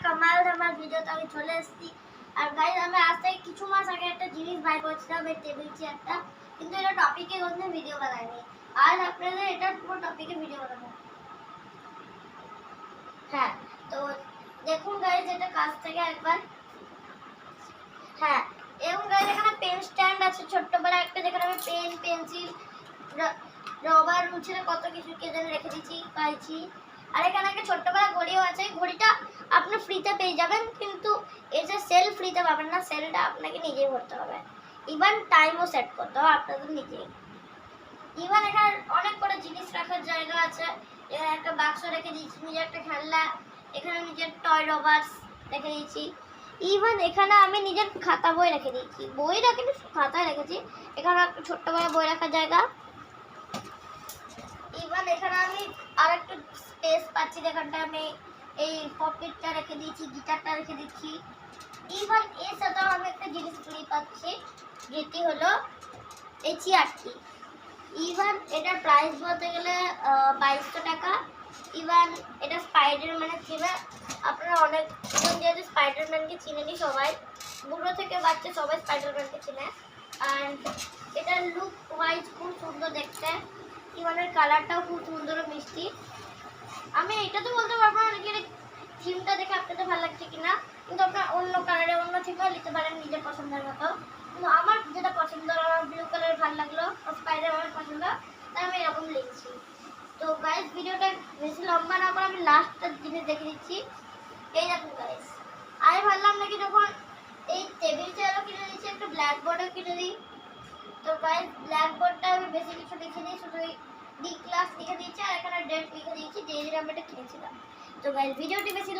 কামাল ধামাল ভিডিওতে আমি চলে এসেছি। আর গাইস আমি আজ থেকে কিছু মাস আগে একটা জিনিস বাই করেছিলাম, এই টেবিল চেয়ারটা, কিন্তু এটা টপিকে কোনো ভিডিও বানাইনি। আজ আপনাদের এটার পুরো টপিকে ভিডিও বানাবো। হ্যাঁ, তো দেখুন গাইস এটা কাছ থেকে একবার। হ্যাঁ, এবং গাইস এখানে পেন স্ট্যান্ড আছে ছোট্ট বড় একটা, যেখানে আমি পেন, পেন্সিল, রবার, রুচির কত কিছু কেটে রেখে দিয়েছি, কাইছি। আর এখানে একটা ছোট্ট বড় ঘড়িও আছে। ঘড়িটা আপনি ফ্রিতে পেয়ে যাবেন, কিন্তু এই যে সেল ফ্রিতে পাবেন না, সেলটা আপনাকে নিজেই ভরতে হবে। ইভেন টাইমও সেট করতে হবে আপনাদের নিজেই। ইভেন এখানে অনেক করে জিনিস রাখার জায়গা আছে। এখানে একটা বাক্স রেখে দিয়েছি, নিজের একটা খেলনা, এখানে নিজের টয় রবার্স রেখে দিয়েছি। ইভেন এখানে আমি নিজের খাতা বই রেখে দিয়েছি, বই রাখিনি, খাতায় রেখেছি। এখানে একটা ছোট্ট বড় বই রাখার জায়গা। ইভেন এখানে আমি আর একটু স্পেস পাচ্ছি, যেখানটা আমি এই পকেটটা রেখে দিয়েছি, গিটারটা রেখে দিচ্ছি। ইভেন এর সাথেও আমি একটা জিনিস ফ্রি পাচ্ছি, যেটি হলো এই চেয়ারটি। ইভেন এটার প্রাইস বলতে গেলে 2200 টাকা। ইভেন এটা স্পাইডারম্যানের চেনে, আপনারা অনেকজন যেহেতু স্পাইডারম্যানকে চিনেনি, সবাই বুড়ো থেকে বাচ্চা সবাই স্পাইডারম্যানকে চিনে। আর এটার লুক ওয়াইজ খুব সুন্দর দেখতে। ইভেনের কালারটাও খুব সুন্দর ও মিষ্টি। আমি এটা তো বলতে পারবো না যে থিমটা দেখে আপনাদের ভালো লাগছে কিনা, কিন্তু আপনার অন্য কালারে অন্য থিমও নিতে পারেন নিজের পছন্দের মতো। কিন্তু আমার যেটা পছন্দ, আমার ব্লু কালার ভালো লাগলো, স্পাইডারম্যান পছন্দ, তাই আমি এরকম লিখছি। তো গাইস ভিডিওটা বেশি লম্বা না করে আমি লাস্টটা জিনিস দেখে দিচ্ছি। এই দেখুন গাইস, আমি ভাবলাম নাকি যখন এই টেবিল চেয়ারও কিনে দিচ্ছি, একটা ব্ল্যাক বোর্ডও কিনে দিই। তো গাইস ব্ল্যাক বোর্ডটা আমি বেশি কিছু লিখিনি, শুধু ডি ক্লাস লিখে দিয়েছি আর এখানে ডেট লিখে দিয়েছি, যে আমি এটা কিনেছিলাম। তো গাইস ভিডিওটি বেশি